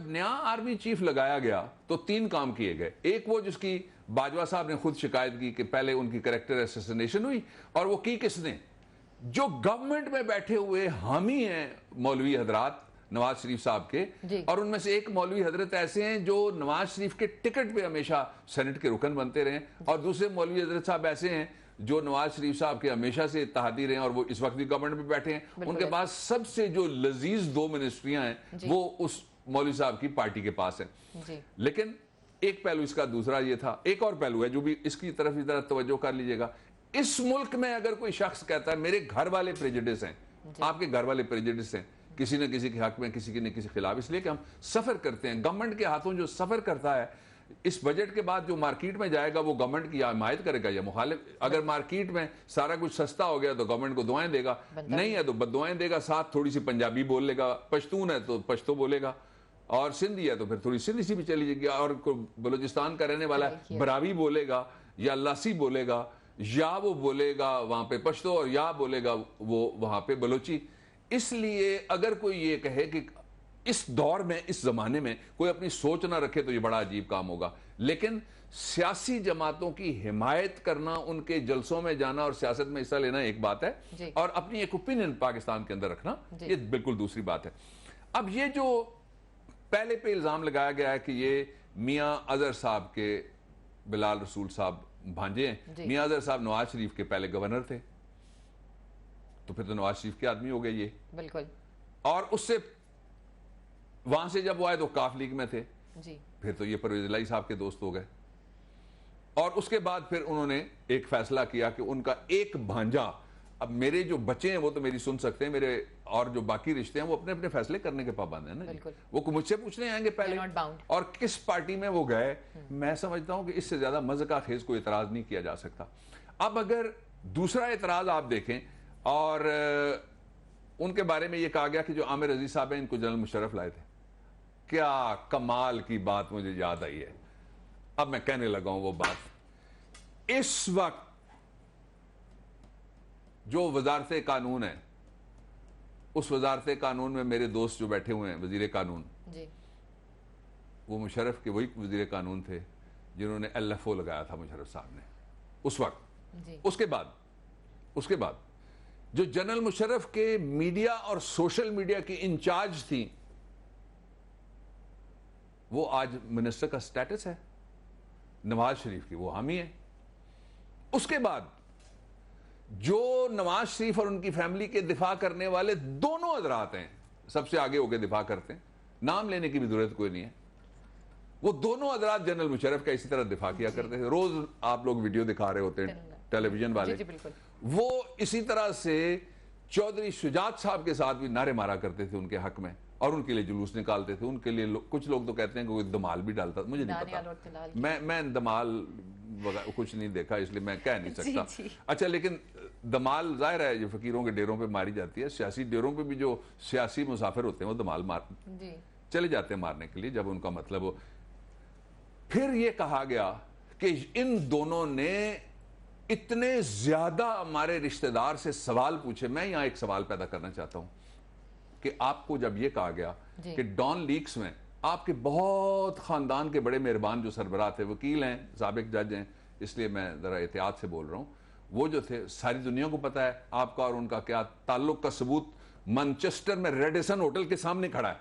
जब नया army chief लगाया गया तो 3 काम किए गए। एक वो जिसकी बाजवा साहब ने खुद शिकायत की कि पहले उनकी कैरेक्टर असैसिनेशन हुई, और वो की किसने? जो गवर्नमेंट में बैठे हुए हामी हैं मौलवी हजरात नवाज शरीफ साहब के, और उनमें से एक मौलवी हजरत ऐसे हैं जो नवाज शरीफ के टिकट पे हमेशा सेनेट के रुकन बनते रहे, और दूसरे मौलवी हजरत साहब ऐसे हैं जो नवाज शरीफ साहब के हमेशा से इत्तेहादी रहे और वो इस वक्त भी गवर्नमेंट में बैठे हैं। उनके पास सबसे जो लजीज 2 मिनिस्ट्रियां हैं वो उस मौलवी साहब की पार्टी के पास है। लेकिन एक पहलू इसका दूसरा ये था, एक और पहलू है जो भी इसकी तरफ ही तरफ तवज्जो कर लीजिएगा। इस मुल्क में अगर कोई शख्स कहता है मेरे घर वाले प्रेजुडिस हैं, आपके घर वाले प्रेजुडिस हैं किसी न किसी के हक में, किसी न किसी के खिलाफ, इसलिए कि हम सफर करते हैं। गवर्नमेंट के हाथों जो सफर करता है, इस बजट के बाद जो मार्केट में जाएगा वो गवर्नमेंट की हिमायत करेगा या मुखालिफ। अगर मार्केट में सारा कुछ सस्ता हो गया तो गवर्नमेंट को दुआएं देगा, नहीं है तो बददुआएं देगा, साथ थोड़ी सी पंजाबी बोल लेगा, पश्तून है तो पश्तो बोलेगा, और सिंधी है तो फिर थोड़ी सिंधी सी भी चली जाएगी, और बलूचिस्तान का रहने वाला बरावी बोलेगा या लासी बोलेगा, या वो बोलेगा वहां पे पश्तो, और या बोलेगा वो वहां पे बलोची। इसलिए अगर कोई ये कहे कि इस दौर में, इस जमाने में कोई अपनी सोच ना रखे तो ये बड़ा अजीब काम होगा। लेकिन सियासी जमातों की हिमायत करना, उनके जलसों में जाना और सियासत में हिस्सा लेना एक बात है, और अपनी एक ओपिनियन पाकिस्तान के अंदर रखना ये बिल्कुल दूसरी बात है। अब ये जो पहले पे इल्जाम लगाया गया है कि ये मियां अजहर साहब के, बिलाल रसूल साहब भांजे हैं, मियां अजहर साहब नवाज शरीफ के पहले गवर्नर थे, तो फिर तो नवाज शरीफ के आदमी हो गए ये, बिल्कुल। और उससे वहां से जब वो आए तो काफ लीग में थे जी, फिर तो ये परवेज इलाही साहब के दोस्त हो गए। और उसके बाद फिर उन्होंने एक फैसला किया कि उनका एक भांजा, अब मेरे जो बच्चे हैं वो तो मेरी सुन सकते हैं, मेरे और जो बाकी रिश्ते हैं वो अपने अपने फैसले करने के पाबंद हैं ना, वो मुझसे पूछने आएंगे पहले और किस पार्टी में वो गए। मैं समझता हूं कि इससे ज्यादा मजे का खेज कोई एतराज नहीं किया जा सकता। अब अगर दूसरा एतराज आप देखें, और उनके बारे में ये कहा गया कि जो आमिर अजीज साहब हैं इनको जनरल मुशर्रफ लाए थे। क्या कमाल की बात मुझे याद आई है, अब मैं कहने लगा हूं वो बात। इस वक्त जो वजारत कानून है, उस वजारत कानून में मेरे दोस्त जो बैठे हुए हैं वजीर कानून जी, वो मुशर्रफ के वही वजीर कानून थे जिन्होंने LFO लगाया था मुशर्रफ साहब ने उस वक्त जी। उसके बाद जो जनरल मुशर्रफ के मीडिया और सोशल मीडिया की इंचार्ज थी, वो आज मिनिस्टर का स्टेटस है, नवाज शरीफ की वो हामी है। उसके बाद जो नवाज शरीफ और उनकी फैमिली के दिफा करने वाले दोनों हजरात हैं, सबसे आगे होकर दिफा करते हैं, नाम लेने की भी जरूरत कोई नहीं है, वो दोनों हजरात जनरल मुशर्रफ का इसी तरह दिफा किया करते थे। रोज आप लोग वीडियो दिखा रहे होते हैं टेलीविजन वाले, वो इसी तरह से चौधरी शुजात साहब के साथ भी नारे मारा करते थे उनके हक में, और उनके लिए जुलूस निकालते थे। उनके लिए कुछ लोग तो कहते हैं कि कोई दमाल भी डालता, मुझे नहीं पता, मैं दमाल कुछ नहीं देखा इसलिए मैं कह नहीं सकता। जी। अच्छा, लेकिन दमाल जाहिर है ये फकीरों के डेरों पे मारी जाती है, सियासी डेरों पे भी जो सियासी मुसाफिर होते हैं वो दमाल मार चले जाते हैं मारने के लिए जब उनका मतलब हो। फिर ये कहा गया कि इन दोनों ने इतने ज्यादा हमारे रिश्तेदार से सवाल पूछे। मैं यहां एक सवाल पैदा करना चाहता हूं कि आपको जब यह कहा गया कि डॉन लीक्स में आपके बहुत खानदान के बड़े मेहरबान जो सरबराह थे, वकील हैं, साबिक जज हैं, इसलिए मैं जरा एहतियात से बोल रहा हूं, वो जो थे सारी दुनिया को पता है आपका और उनका क्या ताल्लुक का सबूत मैनचेस्टर में रेडिसन होटल के सामने खड़ा है।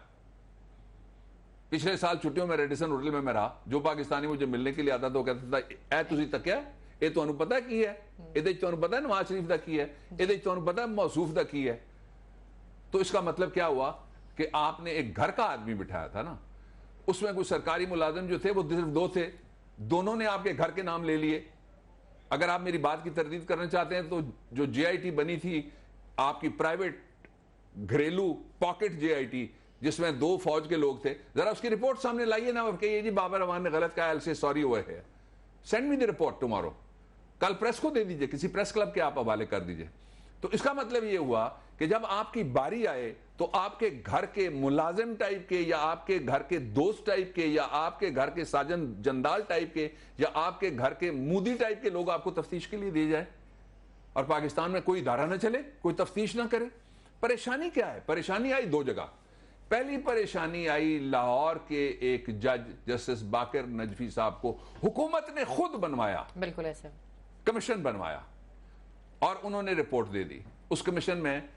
पिछले साल छुट्टियों में रेडिसन होटल में मैं रहा, जो पाकिस्तानी मुझे मिलने के लिए आता था वो कहता था, ए तुसी तक है ये तो पता की है, ये तो पता है नवाज शरीफ का की है, ये तो पता है मौसूफ का की है। तो इसका मतलब क्या हुआ कि आपने एक घर का आदमी बिठाया था ना, उसमें कुछ सरकारी मुलाजिम जो थे वो सिर्फ 2 थे, दोनों ने आपके घर के नाम ले लिए। अगर आप मेरी बात की तरदीद करना चाहते हैं तो जो JIT बनी थी आपकी प्राइवेट घरेलू पॉकेट JIT, जिसमें 2 फौज के लोग थे, जरा उसकी रिपोर्ट सामने लाइए ना, कहिए जी बाबर रहमान ने गलत कहा, से सॉरी हुए है, send me the report tomorrow, कल प्रेस को दे दीजिए, किसी प्रेस क्लब के आप हवाले कर दीजिए। तो इसका मतलब यह हुआ कि जब आपकी बारी आए तो आपके घर के मुलाजिम टाइप के, या आपके घर के दोस्त टाइप के, या आपके घर के साजन जंदाल टाइप के, या आपके घर के मूदी टाइप के लोग आपको तफ्तीश के लिए दिए जाए, और पाकिस्तान में कोई इदारा ना चले, कोई तफ्तीश ना करे। परेशानी क्या है? परेशानी आई 2 जगह। पहली परेशानी आई लाहौर के एक जज जस्टिस बाकर नजफी साहब को हुकूमत ने खुद बनवाया, बिल्कुल ऐसे कमीशन बनवाया और उन्होंने रिपोर्ट दे दी। उस कमीशन में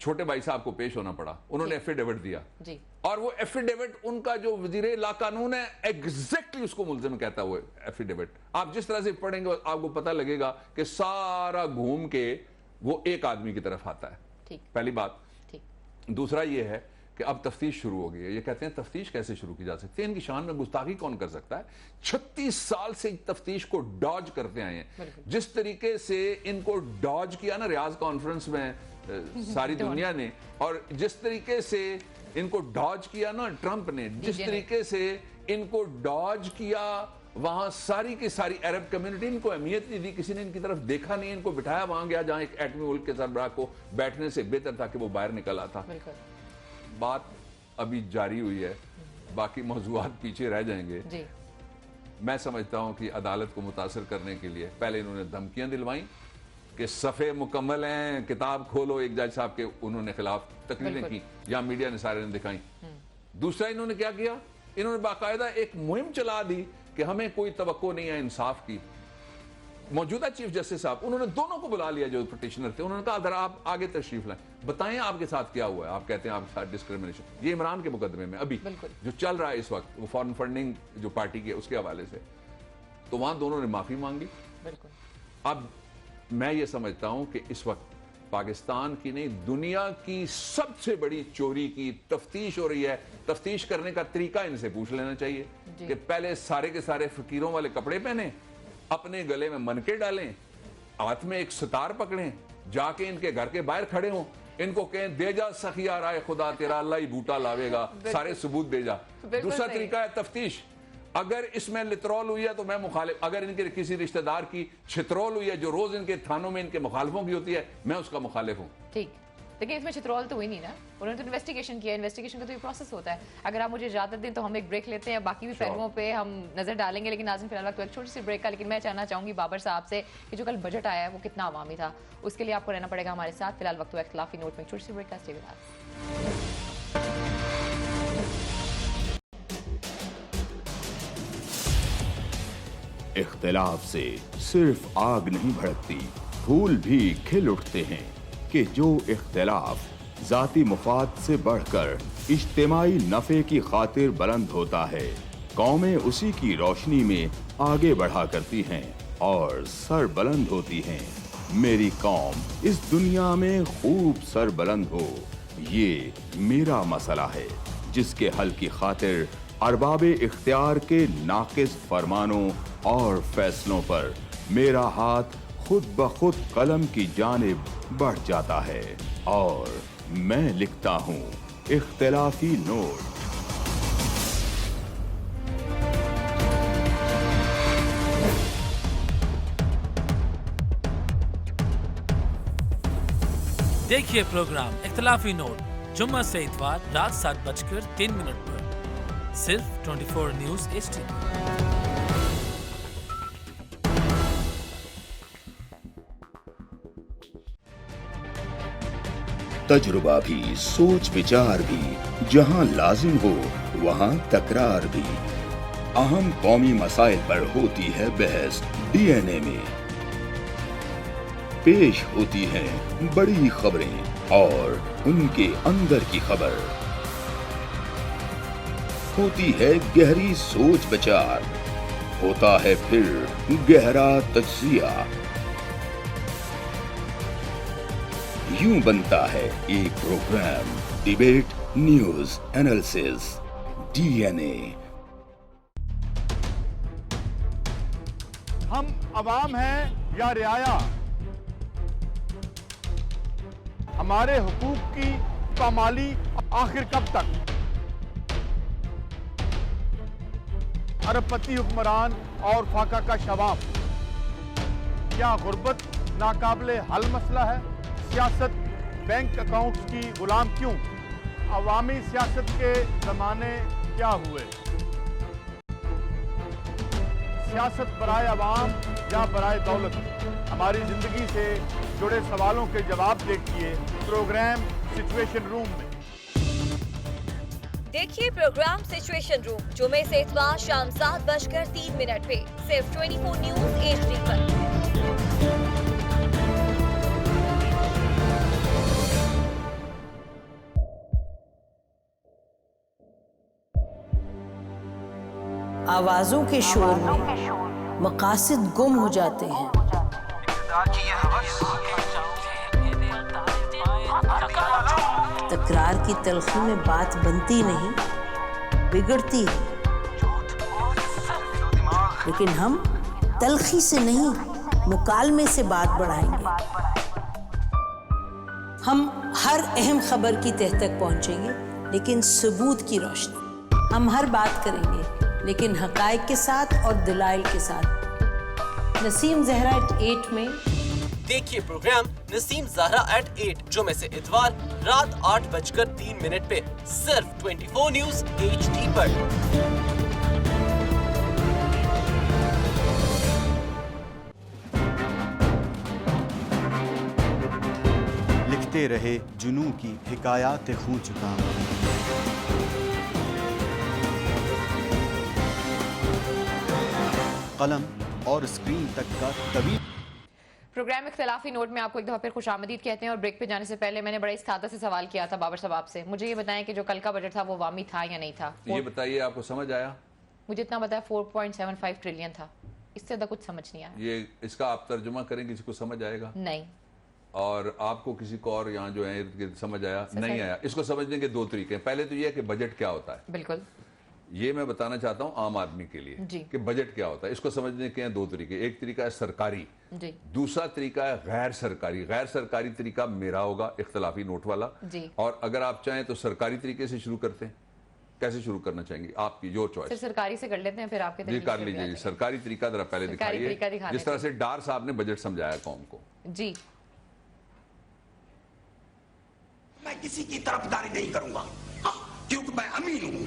छोटे भाई साहब को पेश होना पड़ा, उन्होंने एफिडेविट दिया जी। और वो एफिडेविट उनका जो वजीर ला कानून है एग्जैक्टली उसको मुल्जिम कहता है। वो एफिडेविट आप जिस तरह से पढ़ेंगे आपको पता लगेगा कि सारा घूम के वो एक आदमी की तरफ आता है। ठीक, पहली बात। ठीक। दूसरा ये है कि अब तफ्तीश शुरू हो गई है। ये कहते हैं तफ्तीश कैसे शुरू की जा सकती है, इनकी शान में गुस्ताखी कौन कर सकता है। 36 साल से तफ्तीश को डॉज करते आए हैं। जिस तरीके से इनको डॉज किया ना रियाज कॉन्फ्रेंस में सारी दुनिया ने, और जिस तरीके से इनको डॉज किया ना ट्रंप ने, जिस तरीके से इनको डॉज किया वहां सारी की सारी अरब कम्युनिटी, इनको अहमियत नहीं दी, किसी ने इनकी तरफ देखा नहीं, इनको बिठाया वहां गया जहां एक एटमी मुल्क के सरबराह को बैठने से बेहतर था कि वो बाहर निकल आता। बात अभी जारी हुई है, बाकी मौजूआत पीछे रह जाएंगे जी। मैं समझता हूं कि अदालत को मुतासर करने के लिए पहले इन्होंने धमकियां दिलवाई कि सफ़े मुकम्मल हैं, किताब खोलो। एक जज साहब के उन्होंने खिलाफ तकरीरें की या मीडिया ने सारे ने दिखाई। दूसरा इन्होंने क्या किया, इन्होंने बाकायदा एक मुहिम चला दी कि हमें कोई तवक्को नहीं है इंसाफ की। मौजूदा चीफ जस्टिस साहब उन्होंने दोनों को बुला लिया जो पिटिशनर थे, उन्होंने कहा अगर आप आगे तशरीफ लाएं, बताएं आपके साथ क्या हुआ है। आप कहते हैं आपके साथ डिस्क्रिमिनेशन, ये इमरान के मुकदमे में अभी जो चल रहा है इस वक्त, वो फॉरेन फंडिंग जो पार्टी की है उसके हवाले से, तो वहां दोनों ने माफी मांगी। अब मैं ये समझता हूं कि इस वक्त पाकिस्तान की नहीं दुनिया की सबसे बड़ी चोरी की तफ्तीश हो रही है। तफ्तीश करने का तरीका इनसे पूछ लेना चाहिए कि पहले सारे के सारे फकीरों वाले कपड़े पहने, अपने गले में मनके डालें, हाथ में एक सितार पकड़ें, जाके इनके घर के बाहर खड़े हों, इनको कहें दे जा सखिया राय खुदा तेरा अल्लाह ही बूटा लावेगा, सारे सबूत दे जा। दूसरा तरीका है तफ्तीश। अगर इसमें लितरॉल हुई है तो मैं मुखालिफ, अगर इनके किसी रिश्तेदार की छितरौल हुई है जो रोज इनके थानों में इनके मुखालिफों की होती है, मैं उसका मुखालिफ हूँ। ठीक, लेकिन इसमें छितरौल तो हुई नहीं ना, उन्होंने तो इन्वेस्टिगेशन किया, इन्वेस्टिगेशन का तो ये प्रोसेस होता है। अगर आप मुझे इजाजत दें तो हम एक ब्रेक लेते हैं, बाकी भी पहलुओं पे हम नजर डालेंगे, लेकिन नाज़रीन फिलहाल वक्त एक छोटी सी ब्रेक का। लेकिन मैं जानना चाहूंगी बाबर साहब से कि जो कल बजट आया है वो कितना अवामी था, उसके लिए आपको रहना पड़ेगा हमारे साथ। फिलहाल वक्त इख्तिलाफी नोट में छोटी सी ब्रेक का। Stay with us. इख्तिलाफ से सिर्फ आग नहीं भड़कती, फूल भी खिल उठते हैं कि जो इख्तिलाफ जाती मुफाद से बढ़कर इज्तिमाई नफे की खातिर बुलंद होता है, कौमें उसी की रोशनी में आगे बढ़ा करती हैं और सर बुलंद होती हैं। मेरी कौम इस दुनिया में खूब सर बुलंद हो, ये मेरा मसला है जिसके हल की खातिर अरबाबे इख्तियार के नाकिस फरमानों और फैसलों पर मेरा हाथ खुद ब खुद कलम की जानिब बढ़ जाता है और मैं लिखता हूँ इख्तिलाफी नोट। देखिए प्रोग्राम इख्तिलाफी नोट जुम्मा से इतवार रात 7:03 पर सिर्फ 24 न्यूज़ HD। तजुर्बा भी, सोच विचार भी, जहां लाजिम हो वहां तकरार भी। अहम कौमी मसाइल पर होती है बहस DNA में। पेश होती हैं बड़ी खबरें और उनके अंदर की खबर। होती है गहरी सोच विचार, होता है फिर गहरा तज्जिया। यूं बनता है एक programme debate news analysis DNA। हम अवाम हैं या रियाया, हमारे हुकूक की पामाली आखिर कब तक? अरबपति हुक्मरान और फाका का शवाब, क्या गुर्बत नाकाबिले हल मसला है? सियासत बैंक अकाउंट्स की गुलाम क्यों? अवामी सियासत के जमाने क्या हुए? सियासत बराए अवाम या बराए दौलत? हमारी जिंदगी से जुड़े सवालों के जवाब देखिए प्रोग्राम सिचुएशन रूम में। देखिए प्रोग्राम सिचुएशन रूम जुमे से इतवार शाम 7:03 पे सिर्फ 24 न्यूज HD पर। आवाजों के शोर में मकासद गुम हो जाते हैं। तकरार की तलखी में बात बनती नहीं, बिगड़ती है। लेकिन हम तलखी से नहीं, मुकालमे से बात बढ़ाएंगे। हम हर अहम खबर की तह तक पहुंचेंगे, लेकिन सबूत की रोशनी। हम हर बात करेंगे, लेकिन हकायक के साथ और दलाइल के साथ। नसीम जहरा 8 में देखिए प्रोग्राम नसीम ज़हरा @8 जुमे से इतवार रात 8:03 पे सिर्फ 24 न्यूज HD पर। लिखते रहे जुनून की हिकायात खूं चुका। कलम और स्क्रीन तक का तवील। प्रोग्राम इख्तिलाफी नोट में आपको एक दफा फिर खुशामदीद कहते हैं। और ब्रेक पे जाने से पहले मैंने बड़ा इस्तादा से सवाल किया था बाबर साहब आपसे। मुझे ये बताएं कि जो कल का बजट था वो वामी था या नहीं था। ये बताइए, आपको समझ आया? मुझे इतना बताया 4.75 ट्रिलियन था, इससे ज्यादा कुछ समझ नहीं आया। ये इसका आप तर्जुमा करें, किसी को समझ आएगा? नहीं। और आपको किसी को और यहाँ जो है इर्द गिर्द समझ आया? नहीं आया। इसको समझने के दो तरीके हैं। पहले तो ये है कि बजट क्या होता है। बिल्कुल, ये मैं बताना चाहता हूँ आम आदमी के लिए कि बजट क्या होता है। इसको समझने के हैं दो तरीके। एक तरीका है सरकारी जी। दूसरा तरीका है गैर सरकारी। गैर सरकारी तरीका मेरा होगा, इख्तिलाफी नोट वाला जी। और अगर आप चाहें तो सरकारी तरीके से शुरू करते हैं। कैसे शुरू करना चाहेंगे? आपकी जो चॉइस। सरकारी से कर लेते हैं, फिर आपके जी कर लीजिए। सरकारी तरीका जरा पहले दिखाइए, जिस तरह से डार साहब ने बजट समझाया कौम को। जी। मैं किसी की तरफदारी नहीं करूंगा, क्योंकि मैं अमीन हूं,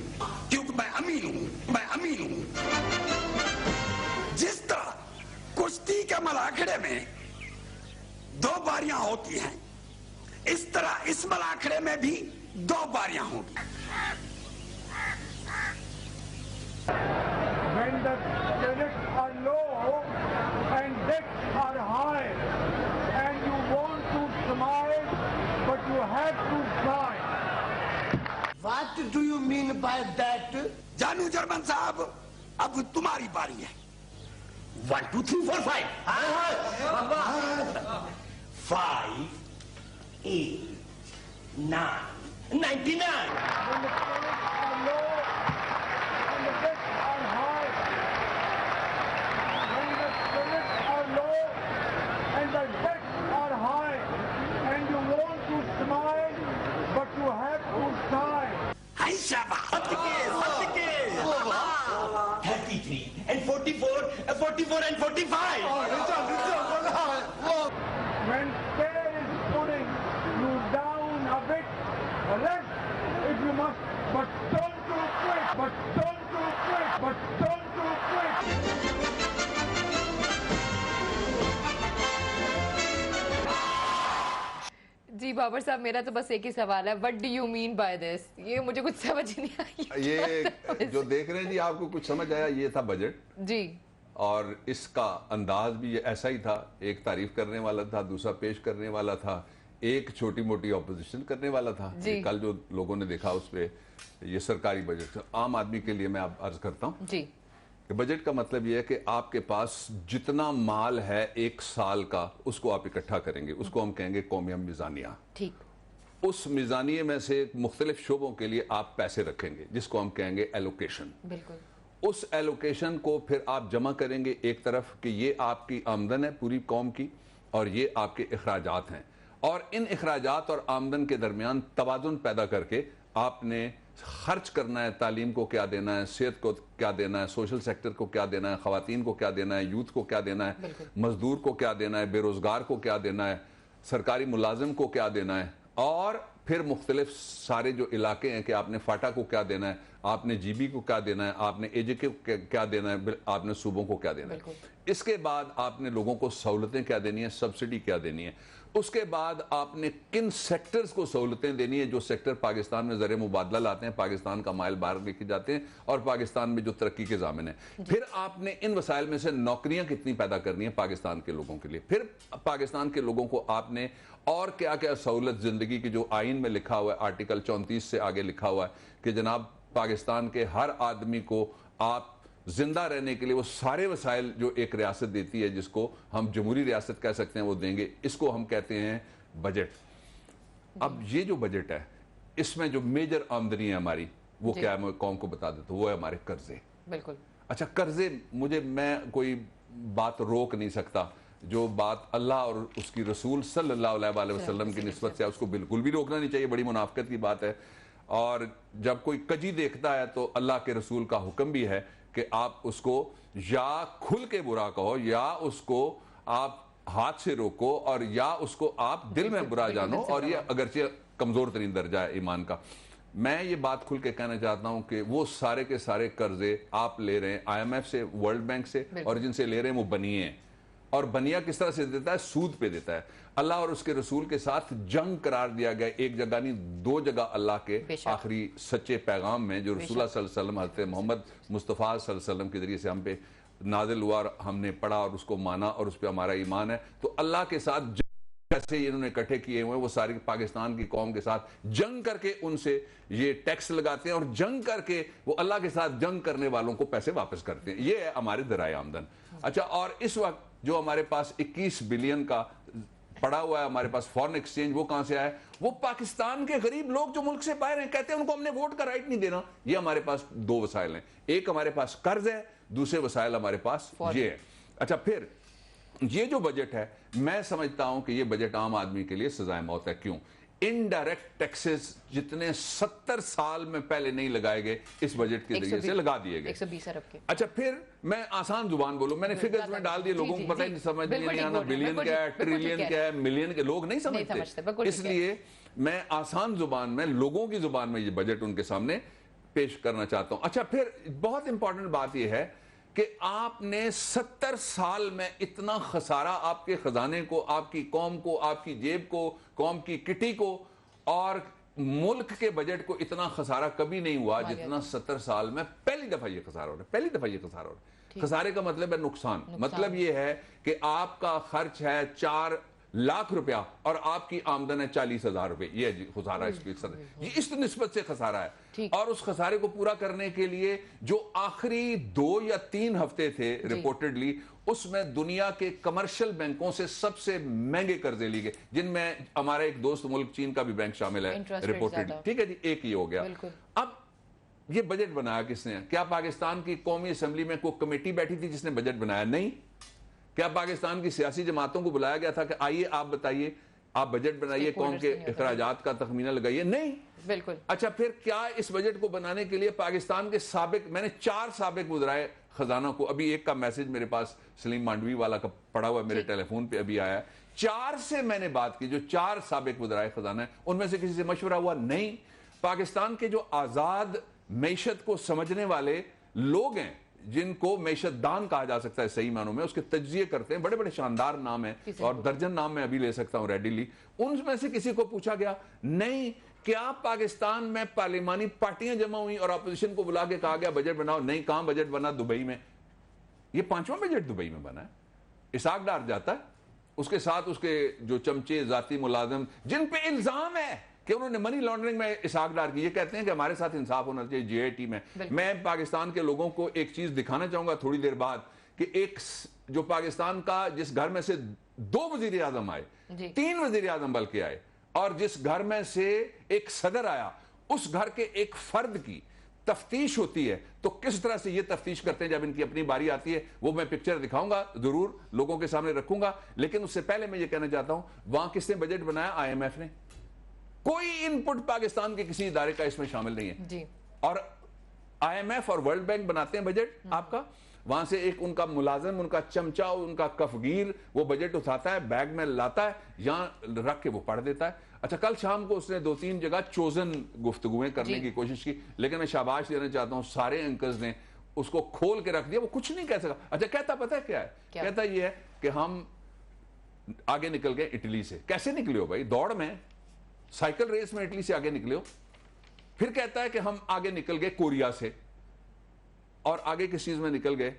क्योंकि मैं अमीन हूं, मैं अमीन हूं। जिस तरह कुश्ती के मलाखड़े में 2 बारियां होती हैं, इस तरह इस मलाखड़े में भी 2 बारियां होंगी। When the spirits are low and debts are high, and you want to smile, but you have to cry. What do you mean by that? जानू जर्मन साहब, अब तुम्हारी बारी है। 1 2 3 4 5 5 8 9 99। And 44 and 45. When fear is putting you down a bit, rest if you must, but don't do quick, but don't do quick, but don't do quick. जी बाबर साहब, मेरा तो बस एक ही सवाल है, what do you mean by this? ये मुझे कुछ समझ नहीं आई। ये जो देख रहे हैं जी, आपको कुछ समझ आया? ये था बजट जी। और इसका अंदाज भी ऐसा ही था। एक तारीफ करने वाला था, दूसरा पेश करने वाला था, एक छोटी मोटी ऑपोजिशन करने वाला था। कल जो लोगों ने देखा उस पर, ये सरकारी बजट आम आदमी के लिए मैं अब अर्ज करता हूँ जी। बजट का मतलब यह है कि आपके पास जितना माल है 1 साल का, उसको आप इकट्ठा करेंगे, उसको हम कहेंगे कौमी मीज़ानिया। ठीक। उस मीज़ानिये में से मुख्तलिफ शोबों के लिए आप पैसे रखेंगे, जिसको हम कहेंगे एलोकेशन। बिल्कुल। उस एलोकेशन को फिर आप जमा करेंगे एक तरफ कि ये आपकी आमदन है पूरी कौम की, और ये आपके अखराजात हैं। और इन अखराजात और आमदन के दरमियान तवाज़ुन पैदा करके आपने खर्च करना है। तालीम को क्या देना है, सेहत को क्या देना है, सोशल सेक्टर को क्या देना है, खवातीन को क्या देना है, यूथ को क्या देना है, मजदूर को क्या देना है, बेरोजगार को क्या देना है, सरकारी मुलाजिम को क्या देना है, और फिर मुख्तलिफ सारे जो इलाके हैं कि आपने फाटा को क्या देना है, आपने जीबी को क्या देना है, आपने एजेके को क्या देना है, आपने सूबों को क्या देना है। इसके बाद आपने लोगों को सहूलतें क्या देनी है, सब्सिडी क्या देनी है। उसके बाद आपने किन सेक्टर्स को सहूलतें देनी है, जो सेक्टर पाकिस्तान में ज़र मुबादला लाते हैं, पाकिस्तान का माइल बाहर लेके जाते हैं और पाकिस्तान में जो तरक्की के ज़ामिन है। फिर आपने इन वसाइल में से नौकरियां कितनी पैदा करनी है पाकिस्तान के लोगों के लिए। फिर पाकिस्तान के लोगों को आपने और क्या क्या सहूलत जिंदगी की, जो आइन में लिखा हुआ है आर्टिकल 34 से आगे लिखा हुआ है कि जनाब पाकिस्तान के हर आदमी को आप जिंदा रहने के लिए वो सारे वसाइल जो एक रियासत देती है, जिसको हम जमहूरी रियासत कह सकते हैं, वो देंगे। इसको हम कहते हैं बजट। अब ये जो बजट है, इसमें जो मेजर आमदनी है हमारी, वो क्या है, मैं कौम को बता देता हूँ, वो है हमारे कर्जे। बिल्कुल। अच्छा, कर्जे, मैं कोई बात रोक नहीं सकता, जो बात अल्लाह और उसकी रसूल सल्लल्लाहु अलैहि वसल्लम की निस्बत से है, उसको बिल्कुल भी रोकना नहीं चाहिए, बड़ी मुनाफिकत की बात है। और जब कोई कजी देखता है तो अल्लाह के रसूल का हुक्म भी है कि आप उसको या खुल के बुरा कहो, या उसको आप हाथ से रोको, और या उसको आप दिल में बुरा जानो, और ये अगरचे कमजोर तरीन दर्जा है ईमान का। मैं ये बात खुल के कहना चाहता हूं कि वो सारे के सारे कर्जे आप ले रहे हैं IMF से, वर्ल्ड बैंक से, और जिनसे ले रहे हैं वो बनिए हैं। और बनिया किस तरह से देता है? सूद पे देता है। अल्लाह और उसके रसूल के साथ जंग करार दिया गया, एक जगह नहीं 2 जगह अल्लाह के आखिरी सच्चे पैगाम में, जो रसूलुल्लाह सल्लल्लाहु अलैहि वसल्लम हज़रत मोहम्मद मुस्तफ़ा सल्लल्लाहु अलैहि वसल्लम के जरिए से हम पे नाजिल हुआ, और हमने पढ़ा और उसको माना और उस पर हमारा ईमान है। तो अल्लाह के साथ जैसे इन्होंने इकट्ठे किए हुए हैं, वो सारी पाकिस्तान की कौम के साथ जंग करके उनसे ये टैक्स लगाते हैं, और जंग करके वो अल्लाह के साथ जंग करने वालों को पैसे वापस करते हैं। ये है हमारे दराए आमदन। अच्छा, और इस वक्त जो हमारे पास 21 बिलियन का पड़ा हुआ है हमारे पास फॉरेन एक्सचेंज, वो कहां से आया? वो पाकिस्तान के गरीब लोग जो मुल्क से बाहर हैं, कहते हैं उनको हमने वोट का राइट नहीं देना। ये हमारे पास 2 वसाइल हैं, एक हमारे पास कर्ज है, दूसरे वसाइल हमारे पास ये है। अच्छा, फिर ये जो बजट है, मैं समझता हूं कि ये बजट आम आदमी के लिए सजाए मौत है। क्यों? इनडायरेक्ट टैक्सेस जितने 70 साल में पहले नहीं लगाए गए, इस बजट के जरिए से लगा दिए गए, 120 अरब के। अच्छा, फिर मैं आसान जुबान बोलूं, मैंने फिगर्स में डाल दिए, लोगों को पता ही नहीं, समझ नहीं आना बिलियन क्या है, ट्रिलियन क्या है, मिलियन के लोग नहीं समझते। इसलिए मैं आसान जुबान में, लोगों की जुबान में ये बजट उनके सामने पेश करना चाहता हूं। अच्छा, फिर बहुत इंपॉर्टेंट बात यह है कि आपने 70 साल में इतना खसारा आपके खजाने को, आपकी कौम को, आपकी जेब को, कौम की किटी को और मुल्क के बजट को इतना खसारा कभी नहीं हुआ जितना 70 साल में पहली दफा ये खसारा हो रहा है। पहली दफा ये खसारा हो रहा है। खसारे का मतलब है नुकसान। मतलब ये है कि आपका खर्च है 4 लाख रुपया और आपकी आमदन है 40,000 रुपए। ये खसारा ये इस निस्बत से खसारा है। और उस खसारे को पूरा करने के लिए जो आखिरी 2 या 3 हफ्ते थे रिपोर्टेडली, उसमें दुनिया के कमर्शियल बैंकों से सबसे महंगे कर्जे लिए गए, जिनमें हमारा एक दोस्त मुल्क चीन का भी बैंक शामिल है रिपोर्टेड। ठीक है जी, एक ही हो गया। अब ये बजट बनाया किसने? क्या पाकिस्तान की कौमी असेंबली में कोई कमेटी बैठी थी जिसने बजट बनाया? नहीं। क्या पाकिस्तान की सियासी जमातों को बुलाया गया था कि आइए आप बताइए, आप बजट बनाइए, कौम के अखराजात का तखमीना लगाइए? नहीं, बिल्कुल। अच्छा, फिर क्या इस बजट को बनाने के लिए पाकिस्तान के साबिक, मैंने 4 साबिक वज़राए खजाना को, अभी एक का मैसेज मेरे पास सलीम मांडवी वाला का पड़ा हुआ मेरे टेलीफोन पे अभी आया, 4 से मैंने बात की, जो 4 साबिक वज़राए खजाना है, उनमें से किसी से मशवरा हुआ नहीं। पाकिस्तान के जो आजाद मैशत को समझने वाले लोग हैं, जिनको मैशत दान कहा जा सकता है सही मानों में, उसके तज्जिए करते हैं, बड़े बड़े शानदार नाम है और दर्जन नाम मैं अभी ले सकता हूं रेडिली, उनमें से किसी को पूछा गया नहीं। क्या पाकिस्तान में पार्लिमानी पार्टियां जमा हुई और अपोजिशन को बुला के कहा गया बजट बनाओ? नहीं। कहां बजट बना? दुबई में। ये 5वां बजट दुबई में बना है। इसाक डार जाता है, उसके साथ उसके जो चमचे, जाती मुलाजिम, जिन पे इल्जाम है कि उन्होंने मनी लॉन्ड्रिंग में इसाक डार की, ये कहते हैं कि हमारे साथ इंसाफ होना चाहिए JIT में। मैं पाकिस्तान के लोगों को एक चीज दिखाना चाहूंगा थोड़ी देर बाद, कि एक जो पाकिस्तान का, जिस घर में से 2 वजीर आजम आए, 3 वजीर आजम बल्कि आए, और जिस घर में से एक सदर आया, उस घर के एक फर्द की तफ्तीश होती है, तो किस तरह से ये तफ्तीश करते हैं जब इनकी अपनी बारी आती है, वो मैं पिक्चर दिखाऊंगा, जरूर लोगों के सामने रखूंगा। लेकिन उससे पहले मैं ये कहना चाहता हूं, वहां किसने बजट बनाया? IMF ने। कोई इनपुट पाकिस्तान के किसी इदारे का इसमें शामिल नहीं है जी। और IMF और वर्ल्ड बैंक बनाते हैं बजट आपका, वहां से एक उनका मुलाजिम, उनका चमचा, उनका कफगीर वो बजट उठाता है, बैग में लाता है, यहां रख के वो पढ़ देता है। अच्छा, कल शाम को उसने 2-3 जगह चोजन गुफ्तगुएं करने की कोशिश की, लेकिन मैं शाबाश देना चाहता हूं, सारे एंकर्स ने उसको खोल के रख दिया, वो कुछ नहीं कह सका। अच्छा, कहता पता है क्या है? कहता यह है कि हम आगे निकल गए इटली से। कैसे निकले हो भाई? दौड़ में, साइकिल रेस में इटली से आगे निकले हो। फिर कहता है कि हम आगे निकल गए कोरिया से, और आगे किस चीज में निकल गए?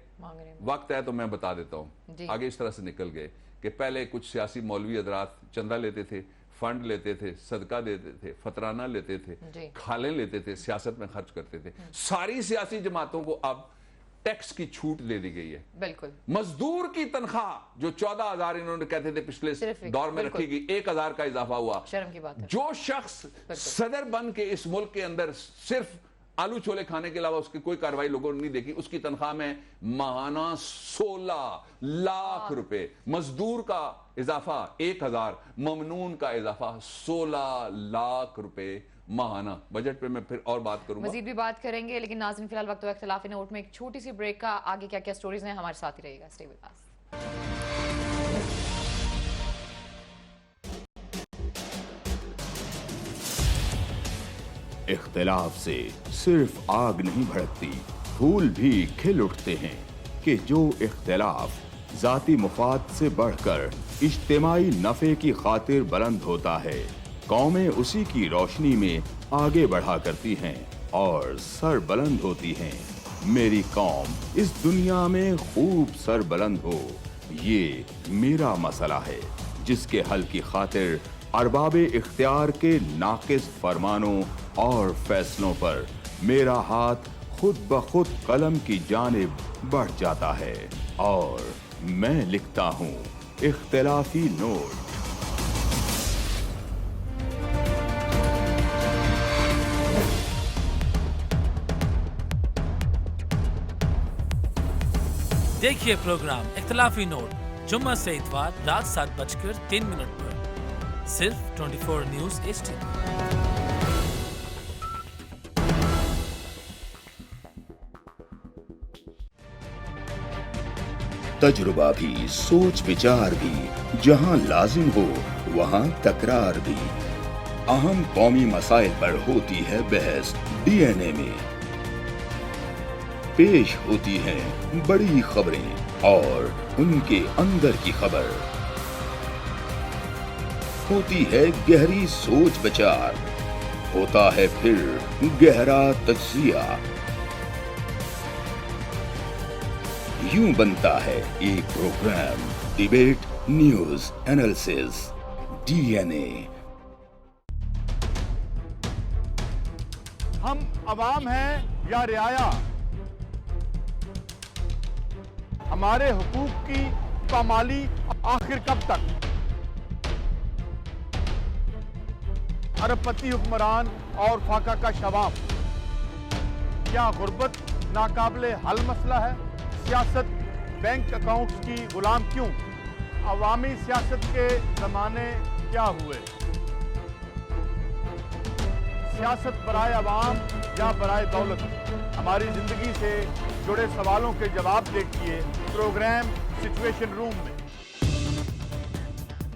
वक्त है तो मैं बता देता हूं। आगे इस तरह से निकल गए कि पहले कुछ सियासी मौलवी हजरात चंदा लेते थे, फंड लेते थे, सदका देते थे, फतराना लेते थे, खालें लेते थे, सियासत में खर्च करते थे। सारी सियासी जमातों को अब टैक्स की छूट दे दी गई है। बिल्कुल। मजदूर की तनख्वाह जो 14,000 इन्होंने कहते थे पिछले दौर में रखी गई, 1,000 का इजाफा हुआ। शर्म की बात है। जो शख्स सदर बन के इस मुल्क के अंदर सिर्फ आलू छोले खाने के अलावा उसकी कोई कार्रवाई लोगों ने नहीं देखी, उसकी तनख्वाह में माहाना 16 लाख रुपए। मजदूर का इजाफा 1,000, ममनून का इजाफा 16 लाख रुपए माहाना। बजट पे मैं फिर और बात करूंगा, मजीद भी बात करेंगे, लेकिन नाज़रीन फिलहाल वक्त हुआ इख्तिलाफी नोट में एक छोटी सी ब्रेक का। आगे क्या क्या स्टोरीज हैं हमारे साथ ही रहेगा। Stay with us. इख्तिलाफ से सिर्फ आग नहीं भड़कती, फूल भी खिल उठते हैं कि जो इख्तिलाफ जाती मुफाद से बढ़कर इज्तिमाई नफे की खातिर बुलंद होता है, कौमें उसी की रोशनी में आगे बढ़ा करती हैं और सर बुलंद होती हैं। मेरी कौम इस दुनिया में खूब सर बुलंद हो, ये मेरा मसला है, जिसके हल की खातिर अरबाबे इख्तियार के नाकिस फरमानों और फैसलों पर मेरा हाथ खुद ब खुद कलम की जानिब बढ़ जाता है और मैं लिखता हूँ इख्तिलाफी नोट। देखिए प्रोग्राम इख्तिलाफी नोट जुम्मा से इतवार रात 7:03 पर सिर्फ 24 न्यूज HD। तजुर्बा भी, सोच विचार भी, जहां लाजिम हो वहां तकरार भी। अहम कौमी मसाइल पर होती है बहस DNA में। पेश होती हैं बड़ी खबरें और उनके अंदर की खबर। होती है गहरी सोच विचार, होता है फिर गहरा तज्जिया। यूं बनता है एक programme debate news analysis DNA। हम अवाम हैं या रियाया, हमारे हुकूक की पामाली आखिर कब तक? अरबपति हुक्मरान और फाका का शबाब, क्या गुर्बत नाकाबिले हल मसला है? सियासत बैंक अकाउंट्स की गुलाम क्यों? अवामी सियासत के जमाने क्या हुए? सियासत बराए अवाम या बराए दौलत? हमारी जिंदगी से जुड़े सवालों के जवाब देखिए प्रोग्राम सिचुएशन रूम में।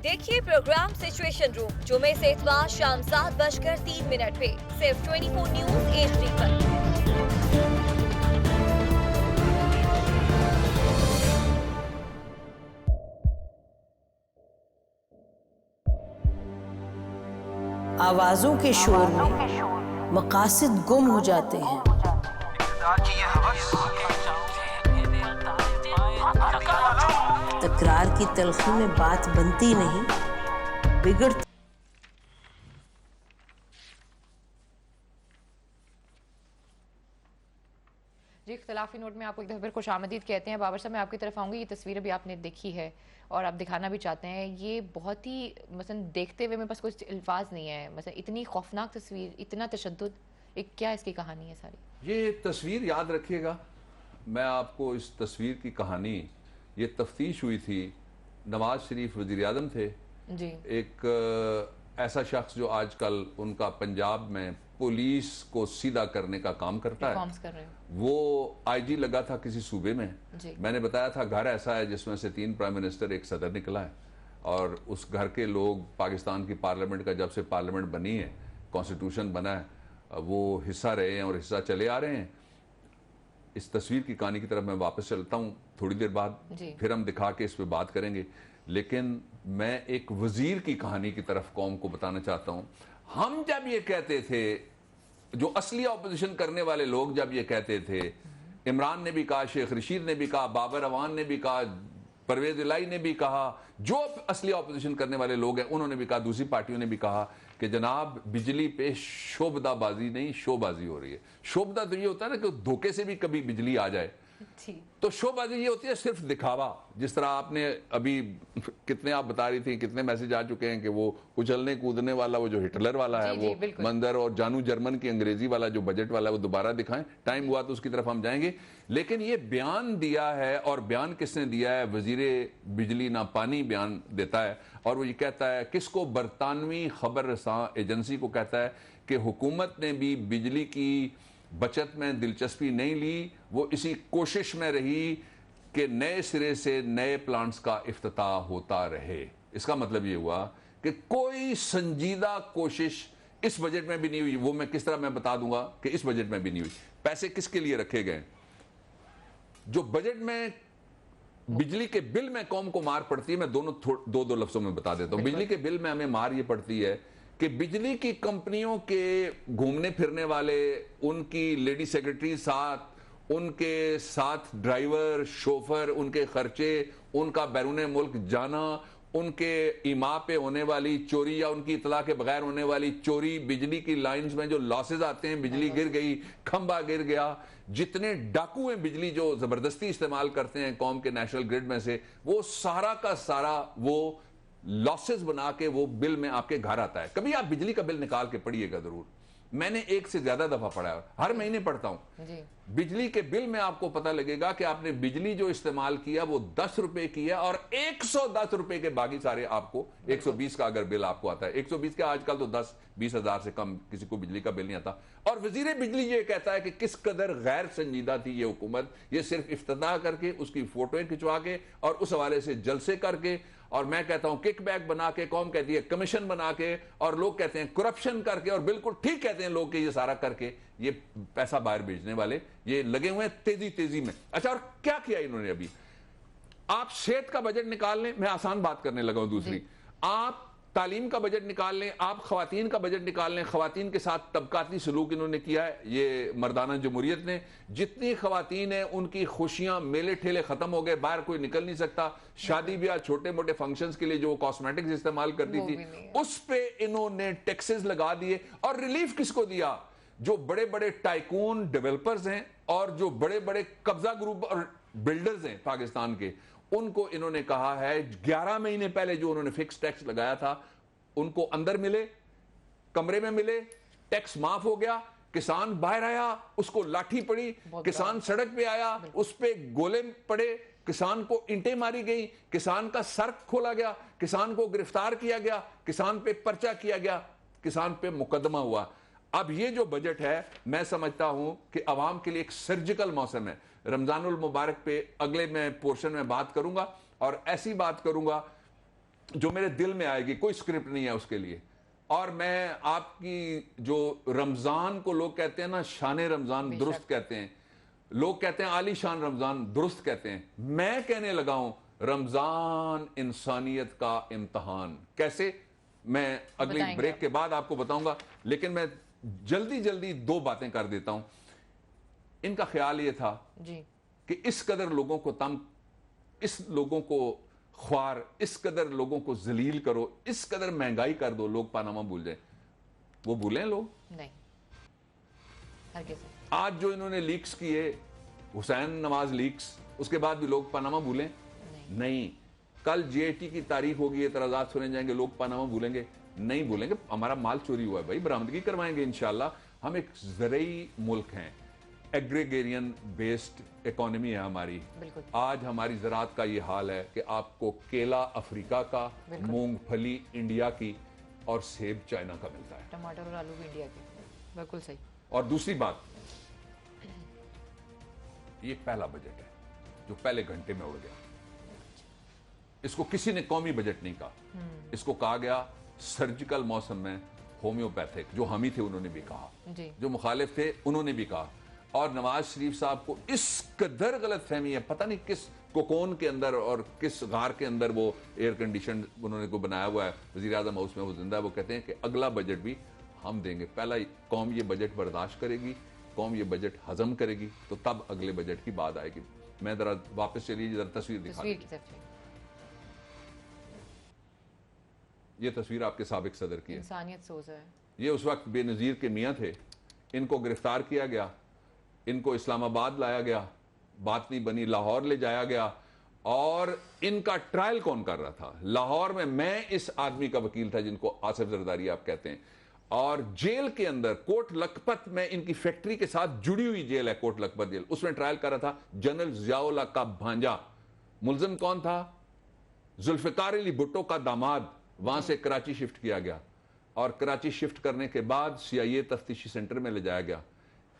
देखिए प्रोग्राम सिचुएशन रूम जुमे से इतवार शाम 7:03 पे सिर्फ 24 न्यूज HD पर। आवाजों के शोर में मकासद गुम हो जाते हैं। तकरार की तलखी में बात बनती नहीं, बिगड़ती। जी, इख्तिलाफी नोट में आपको एक दफ़ा फिर खुशामदीद कहते हैं। बाबर साहब, मैं आपकी तरफ आऊँगी। ये तस्वीर अभी आपने देखी है और आप दिखाना भी चाहते हैं। ये बहुत ही मसलन देखते हुए मेरे पास कोई अल्फाज नहीं है। मसलन इतनी खौफनाक तस्वीर, इतना तशद्दुद, क्या इसकी कहानी है सारी? ये तस्वीर याद रखिएगा, मैं आपको इस तस्वीर की कहानी, ये तफ्तीश हुई थी, नवाज शरीफ वज़ीर आज़म थे जी। एक ऐसा शख्स जो आजकल उनका पंजाब में पुलिस को सीधा करने का काम करता है, वो IG लगा था किसी सूबे में। मैंने बताया था घर ऐसा है जिसमें से 3 प्राइम मिनिस्टर, एक सदर निकला है, और उस घर के लोग पाकिस्तान की पार्लियामेंट का, जब से पार्लियामेंट बनी है, कॉन्स्टिट्यूशन बना है, वो हिस्सा रहे हैं और हिस्सा चले आ रहे हैं। इस तस्वीर की कहानी की तरफ मैं वापस चलता हूँ थोड़ी देर बाद, फिर हम दिखा के इस पर बात करेंगे। लेकिन मैं एक वजीर की कहानी की तरफ कौम को बताना चाहता हूं। हम जब ये कहते थे, जो असली ऑपोजिशन करने वाले लोग जब ये कहते थे, इमरान ने भी कहा, शेख रशीद ने भी कहा, बाबर अवान ने भी कहा, परवेज इलाही ने भी कहा, जो असली ऑपोजिशन करने वाले लोग हैं उन्होंने भी कहा, दूसरी पार्टियों ने भी कहा कि जनाब बिजली पे शोबदाबाजी नहीं शोबाजी हो रही है। शोबदा तो ये होता है ना कि धोखे से भी कभी बिजली आ जाए, तो शोबाजी ये होती है सिर्फ दिखावा। जिस तरह आपने अभी कितने आप बता रही थी, कितने मैसेज आ चुके हैं कि वो उछलने कूदने वाला, वो जो हिटलर वाला है, वो मंदर और जानू जर्मन की अंग्रेजी वाला जो बजट वाला है वो दोबारा दिखाएं। टाइम हुआ तो उसकी तरफ हम जाएंगे। लेकिन ये बयान दिया है, और बयान किसने दिया है? वजीरे बिजली ना पानी बयान देता है, और वो ये कहता है, किसको? बरतानवी खबर रसां एजेंसी को कहता है कि हुकूमत ने भी बिजली की बचत में दिलचस्पी नहीं ली, वो इसी कोशिश में रही कि नए सिरे से नए प्लांट्स का इफ्तिताह होता रहे। इसका मतलब ये हुआ कि कोई संजीदा कोशिश इस बजट में भी नहीं हुई। वो मैं किस तरह मैं बता दूंगा कि इस बजट में भी नहीं हुई। पैसे किसके लिए रखे गए? जो बजट में बिजली के बिल में कौम को मार पड़ती है, मैं दो लफ्जों में बता देता हूं। बिजली के बिल में हमें मार ये पड़ती है कि बिजली की कंपनियों के घूमने फिरने वाले, उनकी लेडी सेक्रेटरी साथ, उनके साथ ड्राइवर, शोफर, उनके खर्चे, उनका बैरून मुल्क जाना, उनके इमा पे होने वाली चोरी या उनकी इतला के बगैर होने वाली चोरी, बिजली की लाइंस में जो लॉसेज आते हैं, बिजली गिर गई, खंबा गिर गया, जितने डाकू हैं बिजली जो जबरदस्ती इस्तेमाल करते हैं कौम के नेशनल ग्रिड में से, वो सारा का सारा वो लॉसेस बना के वो बिल में आपके घर आता है। कभी आप बिजली का बिल निकाल के पढ़िएगा जरूर। मैंने एक से ज्यादा दफा पढ़ा है, हर महीने पढ़ता हूं। बिजली के बिल में आपको पता लगेगा कि आपने बिजली जो इस्तेमाल किया वो 10 रुपए की है, और 110 रुपए के बाकी सारे आपको 120 का अगर बिल आपको आता है, 120 का आजकल तो 10-20 हजार से कम किसी को बिजली का बिल नहीं आता। और वजीर बिजली ये कहता है कि किस कदर गैर संजीदा थी ये हुकूमत, ये सिर्फ इफ्तिताह करके, उसकी फोटोएं खिंचवा के और उस हवाले से जलसे करके, और मैं कहता हूं किकबैक बना के, कौम कहती है कमीशन बना के, और लोग कहते हैं करप्शन करके, और बिल्कुल ठीक कहते हैं लोग कि ये सारा करके ये पैसा बाहर भेजने वाले ये लगे हुए हैं तेजी में। अच्छा, और क्या किया इन्होंने? अभी आप सेहत का बजट निकाल लें, मैं आसान बात करने लगा हूं दूसरी, आप तालीम का बजट निकाल लें, आप खवातीन का बजट निकाल लें। खवातीन के साथ तबकाती सलूक इन्होंने किया है ये मर्दाना जमहूरियत ने। जितनी खवातीन हैं उनकी खुशियां, मेले ठेले खत्म हो गए, बाहर कोई निकल नहीं सकता। शादी ब्याह, छोटे मोटे फंक्शंस के लिए जो कॉस्मेटिक्स इस्तेमाल करती थी, उस पे इन्होंने टैक्सेस लगा दिए। और रिलीफ किसको दिया? जो बड़े बड़े टाइकून डेवलपर्स हैं और जो बड़े बड़े कब्जा ग्रुप और बिल्डर्स हैं पाकिस्तान के, उनको इन्होंने कहा है 11 महीने पहले जो उन्होंने फिक्स टैक्स लगाया था उनको अंदर मिले, कमरे में मिले, टैक्स माफ हो गया, किसान बाहर आया, उसको लाठी पड़ी, किसान सड़क पे आया, उस पे गोले पड़े, किसान को इंटें मारी गई, किसान का सर खोला गया, किसान को गिरफ्तार किया गया, किसान पे पर्चा किया गया, किसान पे मुकदमा हुआ। अब ये जो बजट है, मैं समझता हूं कि अवाम के लिए एक सर्जिकल मौसम है। रमजानुल मुबारक पे अगले मैं पोर्शन में बात करूंगा, और ऐसी बात करूंगा जो मेरे दिल में आएगी, कोई स्क्रिप्ट नहीं है उसके लिए। और मैं आपकी जो रमजान को लोग कहते हैं ना, शान रमजान दुरुस्त कहते हैं, लोग कहते हैं आली शान रमजान दुरुस्त कहते हैं, मैं कहने लगा हूं रमजान इंसानियत का इम्तहान। कैसे? मैं अगली ब्रेक के बाद आपको बताऊंगा, लेकिन मैं जल्दी 2 बातें कर देता हूं। इनका ख्याल यह था कि इस कदर लोगों को तंग, इस लोगों को ख्वार, इस कदर लोगों को जलील करो, इस कदर महंगाई कर दो, लोग पानामा भूल जाए। वो भूलें लोग? नहीं। आज जो इन्होंने लीक्स किए, हुसैन नवाज लीक्स, उसके बाद भी लोग पानामा भूलें? नहीं। कल जीएटी की तारीख होगी, एतराजात सुने जाएंगे, लोग पानामा भूलेंगे? नहीं भूलेंगे। हमारा माल चोरी हुआ है भाई, बरामदगी करवाएंगे इंशाल्लाह। हम एक ज़रई मुल्क हैं, एग्रीगेरियन बेस्ड इकोनॉमी है हमारी। आज हमारी ज़राअत का ये हाल है कि आपको केला अफ्रीका का, मूंगफली इंडिया की, और सेब चाइना का मिलता है। टमाटर और आलू भी इंडिया के। बिल्कुल सही। और दूसरी बात, ये पहला बजट है जो पहले घंटे में उड़ गया। इसको किसी ने कौमी बजट नहीं कहा, इसको कहा गया सर्जिकल मौसम में होम्योपैथिक। जो हम ही थे उन्होंने भी कहा, जो मुखालिफ थे उन्होंने भी कहा। और नवाज शरीफ साहब को इस कदर गलत फहमी है, पता नहीं किस कोकोन के अंदर और किस गार के अंदर वो एयर कंडीशन उन्होंने को बनाया हुआ है वज़ीर आज़म हाउस में वो जिंदा है। वो कहते हैं कि अगला बजट भी हम देंगे, पहला कौम ये बजट बर्दाश्त करेगी, कौम ये बजट हजम करेगी, तो तब अगले बजट की बात आएगी। मैं जरा वापस चलिए जरा तस्वीर दिखा, ये तस्वीर आपके साबिक सदर की है। इंसानियत सोच है। ये उस वक्त बेनज़ीर के मियाँ थे, इनको गिरफ्तार किया गया, इनको इस्लामाबाद लाया गया, बात नहीं बनी, लाहौर ले जाया गया और इनका ट्रायल कौन कर रहा था? लाहौर में मैं इस आदमी का वकील था जिनको आसिफ जरदारी आप कहते हैं, और जेल के अंदर कोट लखपत में इनकी फैक्ट्री के साथ जुड़ी हुई जेल है कोट लखपत जेल, उसमें ट्रायल कर रहा था जनरल जियाउल हक का भांजा। मुलजिम कौन था? जुल्फिकार अली भुट्टो का दामाद। वहां से कराची शिफ्ट किया गया और कराची शिफ्ट करने के बाद CIA तफ्तीशी सेंटर में ले जाया गया।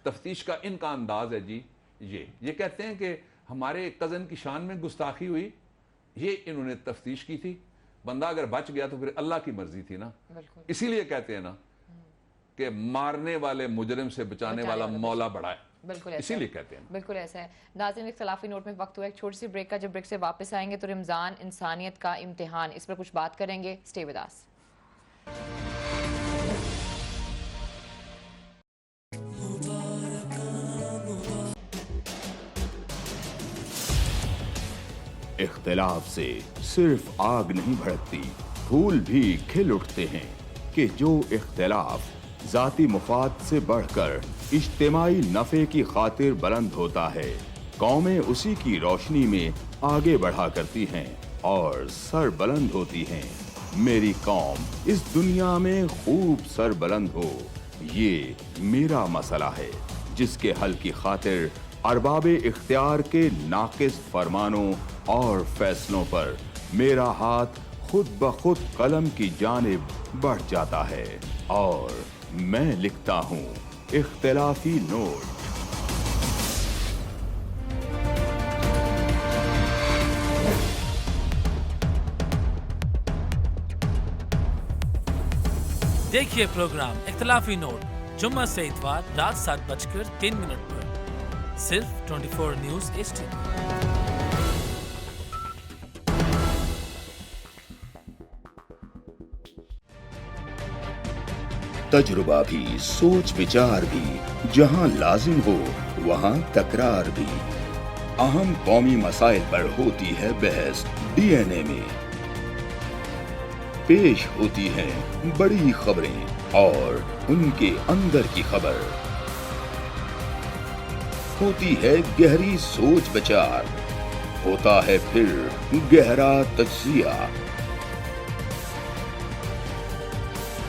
तफ्तीश का इनका अंदाज है जी, ये कहते हैं कि हमारे कज़न की शान में गुस्ताखी हुई, ये इन्होंने तफ्तीश की थी। बंदा अगर बच गया तो फिर अल्लाह की मर्जी थी ना, इसीलिए कहते हैं ना कि मारने वाले मुजरिम से बचाने वाला मौला बड़ा है, बिल्कुल इसीलिए कहते हैं। बिल्कुल ऐसा है। नाज़रीन, इख्तिलाफी नोट में वक्त हुआ एक छोटी सी ब्रेक का। जब ब्रेक से वापस आएंगे तो रमज़ान इंसानियत का इम्तिहान, इस पर कुछ बात करेंगे। Stay with us. इख्तिलाफ से सिर्फ आग नहीं भड़कती, फूल भी खिल उठते हैं कि जो इख्तिलाफ जाती मुफाद से बढ़कर इज्तिमाई नफे की खातिर बुलंद होता है, कौमें उसी की रोशनी में आगे बढ़ा करती हैं और सर बुलंद होती हैं। मेरी कौम इस दुनिया में खूब सर बुलंद हो, ये मेरा मसला है जिसके हल की खातिर अरबाबे इख्तियार के नाकिस फरमानों और फैसलों पर मेरा हाथ खुद ब खुद कलम की जानिब बढ़ जाता है और मैं लिखता हूँ इख्तिलाफी नोट। देखिए प्रोग्राम इख्तिलाफी नोट जुम्मा से इतवार रात 7:03 पर सिर्फ 24 न्यूज़ HD। तजुर्बा भी, सोच विचार भी, जहां लाजिम हो वहां तकरार भी। अहम कौमी मसाइल पर होती है बहस DNA में। पेश होती हैं बड़ी खबरें और उनके अंदर की खबर। होती है गहरी सोच विचार, होता है फिर गहरा तज्जिया।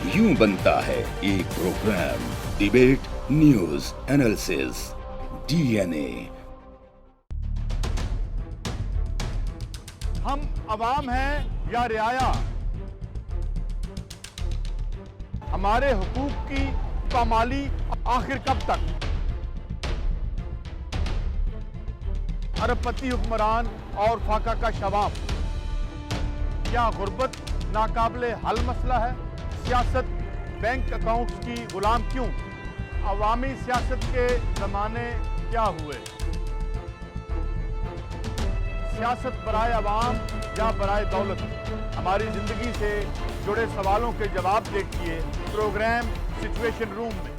यूं बनता है एक programme debate news analysis DNA। हम अवाम हैं या रियाया, हमारे हुकूक की पामाली आखिर कब तक? अरबपति हुक्मरान और फाका का शबाब, क्या गुर्बत नाकाबिले हल मसला है? सियासत बैंक अकाउंट्स की गुलाम क्यों? अवामी सियासत के जमाने क्या हुए? सियासत बराए अवाम या बराए दौलत? हमारी जिंदगी से जुड़े सवालों के जवाब देखिए प्रोग्राम सिचुएशन रूम में।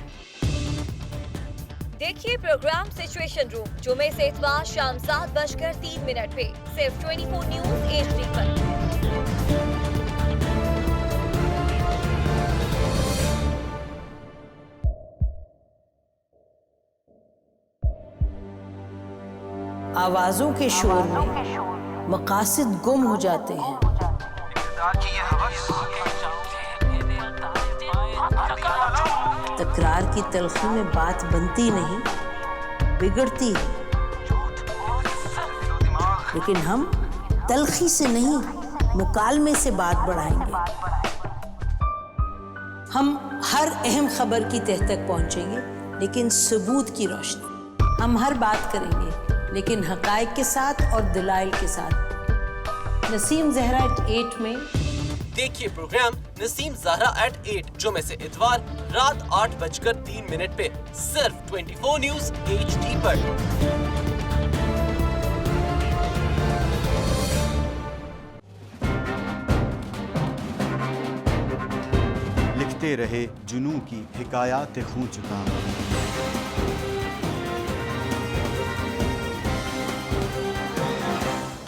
देखिए प्रोग्राम सिचुएशन रूम जुमे से इतवार शाम 7:03 पे सिर्फ 24 न्यूज़ HD पर। आवाजों के शोर में मकासद गुम हो जाते हैं। तकरार की तलखी में बात बनती नहीं, बिगड़ती है। लेकिन हम तलखी से नहीं, मुकालमे से बात बढ़ाएंगे। हम हर अहम खबर की तह तक पहुंचेंगे, लेकिन सबूत की रोशनी। हम हर बात करेंगे, लेकिन हकायक के साथ और दलाइल के साथ। नसीम ज़हरा 8 में देखिए प्रोग्राम नसीम ज़हरा @8 जुमे से इतवार रात 8:03 पे सिर्फ 24 न्यूज HD पर। लिखते रहे जुनू की हिकायात खूं चुका,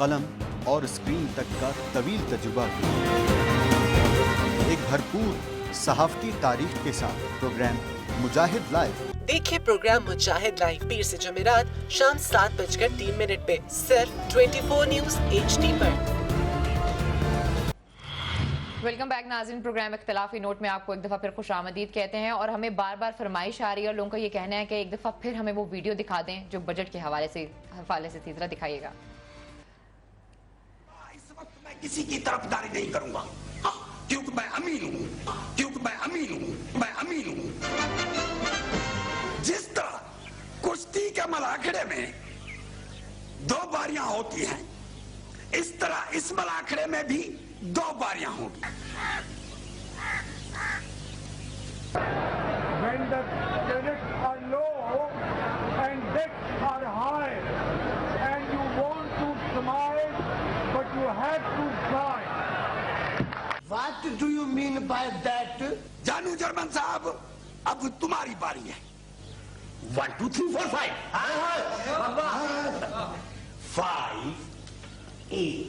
कलम और स्क्रीन तक का तवील तजुर्बा किया। एक भरपूर सहाफती तारीख के साथ प्रोग्राम मुजाहिद लाइव। देखिए प्रोग्राम मुजाहिद लाइव पीर से जुमेरात शाम 7:03 पे सिर्फ 24 न्यूज HD पर। वेलकम बैक नाज़रीन, प्रोग्राम इख्तिलाफी नोट में आपको एक दफ़ा फिर खुश आमदीद कहते हैं। और हमें बार बार फरमाइश आ रही है और लोगों का ये कहना है कि एक दफ़ा फिर हमें वो वीडियो दिखा दें जो बजट के हवाले से थी। जरा दिखाइएगा। इस वक्त मैं किसी की तरफदारी नहीं करूंगा, क्योंकि मैं अमीन हूं। जिस तरह कुश्ती के मलाखड़े में 2 बारियां होती हैं, इस तरह इस मलाखड़े में भी 2 बारियां होंगी। When the spirits are low and debts are high, and you want to smile, but you have to cry. What do you mean by that? जानू जर्मन साहब, अब तुम्हारी बारी है। 1 2 3 4 5 5 8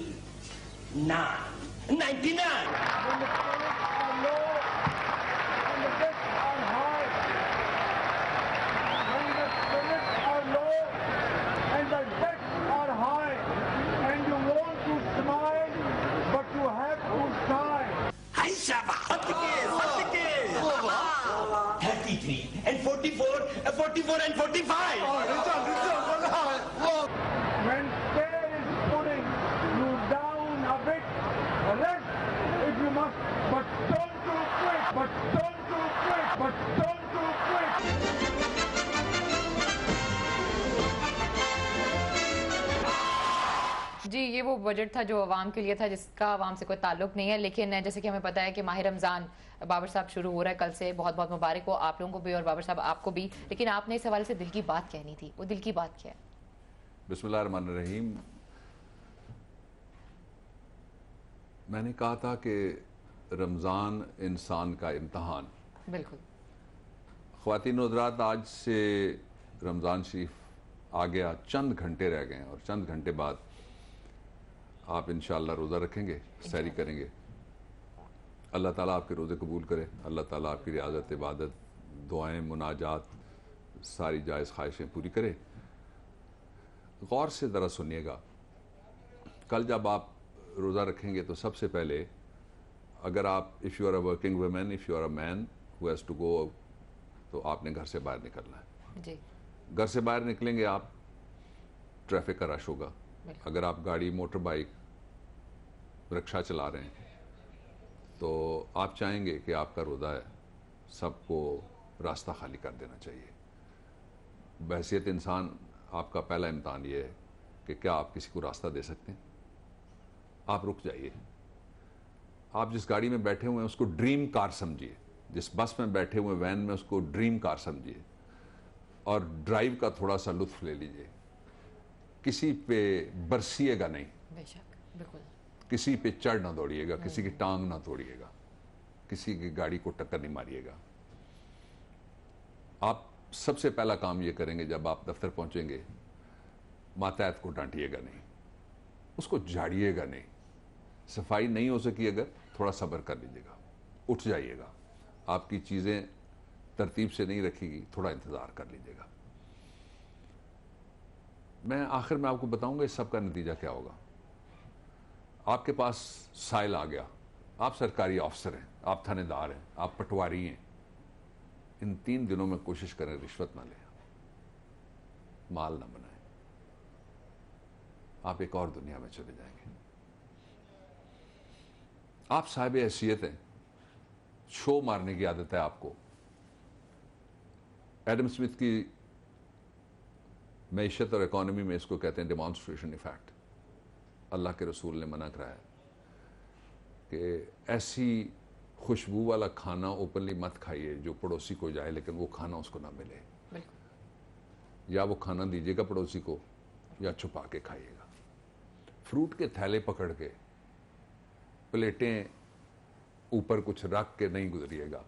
9 99. When the spirits are low and the debts are high, when the spirits are low and the debts are high, and you want to smile, but you have to cry. हाय शाबाश, 33 and 44 and 45. When fear is putting you down a bit, rest if you must, but don't too quick. जी, ये वो budget था जो आवाम के लिए था, जिसका आवाम से कोई ताल्लुक नहीं है। लेकिन जैसे कि हमें पता है कि माह रमज़ान बाबर साहब शुरू हो रहा है कल से। बहुत बहुत मुबारक हो आप लोगों को भी और बाबर साहब आपको भी। लेकिन आपने इस हवाले से दिल की बात कहनी थी, वो दिल की बात क्या है? बिस्मिल्लाहिर्रहमानिर्रहीम। मैंने कहा था कि रमज़ान इंसान का इम्तहान। बिल्कुल। ख़वातीन हज़रात, आज से रमज़ान शरीफ आ गया, चंद घंटे रह गए हैं और चंद घंटे बाद आप इंशाअल्लाह रोज़ा रखेंगे, सैरी करेंगे। अल्लाह ताला आपके रोज़े कबूल करे। अल्लाह ताला आपकी रियाज़त, इबादत, दुआएं, मुनाजात, सारी जायज़ ख्वाहिशें पूरी करे। गौर से ज़रा सुनिएगा, कल जब आप रोज़ा रखेंगे तो सबसे पहले, अगर आप if you are a working women, if you are a man who has to go, तो आपने घर से बाहर निकलना है जी। घर से बाहर निकलेंगे आप, ट्रैफिक का रश होगा। अगर आप गाड़ी, मोटर बाइक, रिक्शा चला रहे हैं तो आप चाहेंगे कि आपका रोज़ा है, सबको रास्ता खाली कर देना चाहिए। बहैसियत इंसान, आपका पहला इम्तहान ये है कि क्या आप किसी को रास्ता दे सकते हैं? आप रुक जाइए। आप जिस गाड़ी में बैठे हुए हैं उसको ड्रीम कार समझिए, जिस बस में बैठे हुए वैन में उसको ड्रीम कार समझिए और ड्राइव का थोड़ा सा लुत्फ ले लीजिए। किसी पे बरसिएगा नहीं, बेशक, बिल्कुल। किसी पे चढ़ ना दौड़िएगा, किसी की टांग ना तोड़िएगा, किसी की गाड़ी को टक्कर नहीं मारिएगा। आप सबसे पहला काम ये करेंगे, जब आप दफ्तर पहुंचेंगे, मातहत को डांटिएगा नहीं, उसको झाड़िएगा नहीं। सफाई नहीं हो सकी अगर, थोड़ा सब्र कर लीजिएगा, उठ जाइएगा। आपकी चीज़ें तरतीब से नहीं रखीगी, थोड़ा इंतज़ार कर लीजिएगा। मैं आखिर में आपको बताऊंगा इस सब का नतीजा क्या होगा। आपके पास साइल आ गया, आप सरकारी ऑफिसर हैं, आप थानेदार हैं, आप पटवारी हैं। इन 3 दिनों में कोशिश करें रिश्वत ना लें, माल ना बनाएं, आप एक और दुनिया में चले जाएंगे। आप साहिब हैसियत हैं, शो मारने की आदत है आपको। एडम स्मिथ की मैशत और इकॉनमी में इसको कहते हैं डेमॉन्स्ट्रेशन इफेक्ट। अल्लाह के रसूल ने मना कराया कि ऐसी खुशबू वाला खाना ओपनली मत खाइए जो पड़ोसी को जाए लेकिन वो खाना उसको ना मिले, या वो खाना दीजिएगा पड़ोसी को या छुपा के खाइएगा। फ्रूट के थैले पकड़ के प्लेटें ऊपर कुछ रख के नहीं गुजरिएगा,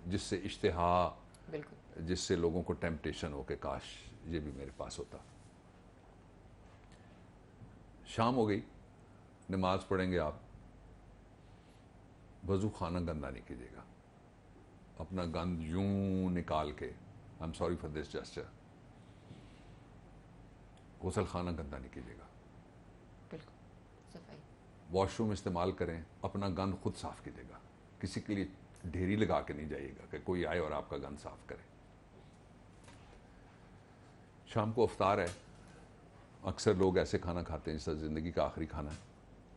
जिससे इश्तिहा, जिससे लोगों को टेम्पटेशन हो के काश ये भी मेरे पास होता। शाम हो गई, नमाज पढ़ेंगे आप, वजू खाना गंदा नहीं कीजिएगा, अपना गंद यूं निकाल के, I am sorry for this gesture, गुसल खाना गंदा नहीं कीजिएगा, वॉशरूम इस्तेमाल करें, अपना गंद खुद साफ कीजिएगा, किसी के लिए ढेरी लगा के नहीं जाइएगा कि कोई आए और आपका गंद साफ करे। शाम को अफ्तार है, अक्सर लोग ऐसे खाना खाते हैं जैसे ज़िंदगी का आखिरी खाना है,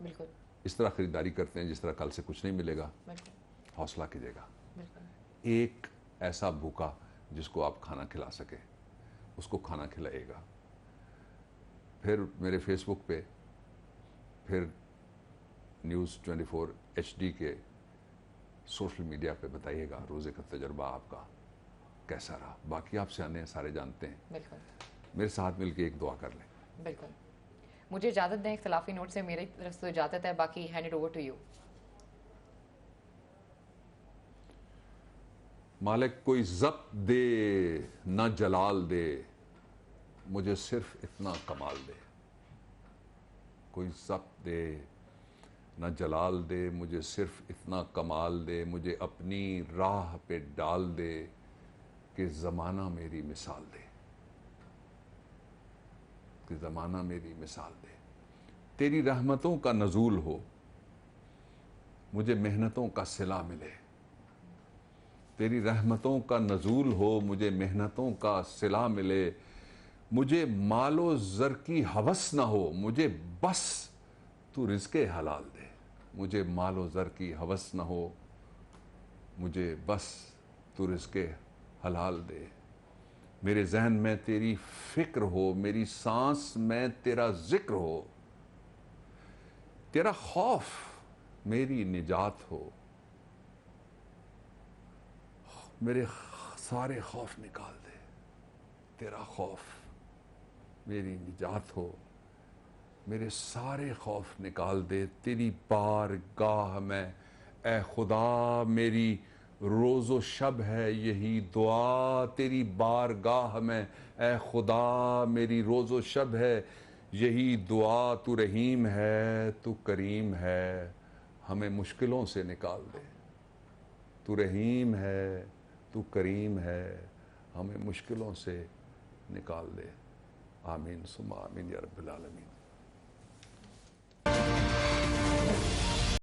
बिल्कुल इस तरह ख़रीदारी करते हैं जिस तरह कल से कुछ नहीं मिलेगा। हौसला कीजिएगा, एक ऐसा भूखा जिसको आप खाना खिला सके उसको खाना खिलाइएगा। फिर मेरे फेसबुक पे, फिर न्यूज़ 24 HD के सोशल मीडिया पे बताइएगा रोज़े का तजुर्बा आपका कैसा रहा। बाकी आप सियाने हैं, सारे जानते हैं। मेरे साथ मिलके एक दुआ कर लें। बिल्कुल, मुझे इजाज़त दें, इख्तिलाफी नोट से मेरी तरफ से इजाज़त है, बाकी hand it over to you. मालिक कोई ज़ब्त दे ना जलाल दे, मुझे सिर्फ इतना कमाल दे। कोई ज़ब्त दे ना जलाल दे, मुझे सिर्फ इतना कमाल दे। मुझे अपनी राह पे डाल दे कि ज़माना मेरी मिसाल दे, कि ज़माना मेरी मिसाल दे। तेरी रहमतों का नज़ूल हो, मुझे मेहनतों का सिला मिले। तेरी रहमतों का नज़ूल हो, मुझे मेहनतों का सिला मिले। मुझे मालो ज़र की हवस ना हो, मुझे बस तू रिज़्क़े हलाल दे। मुझे मालो ज़र की हवस ना हो, मुझे बस तू रिज़्क़े हलाल दे। मेरे जहन में तेरी फ़िक्र हो, मेरी सांस में तेरा ज़िक्र हो। तेरा खौफ मेरी निजात हो, मेरे सारे खौफ निकाल दे। तेरा खौफ मेरी निजात हो, मेरे सारे खौफ निकाल दे। तेरी बारगाह में ए खुदा मेरी रोज़ो शब है यही दुआ। तेरी बारगाह में ए खुदा मेरी रोज़ो शब है यही दुआ। तू रहीम है, तू करीम है, हमें मुश्किलों से निकाल दे। तू रहीम है, तू करीम है, हमें मुश्किलों से निकाल दे। आमीन सुम्मा आमीन या रब्बिल आलमीन।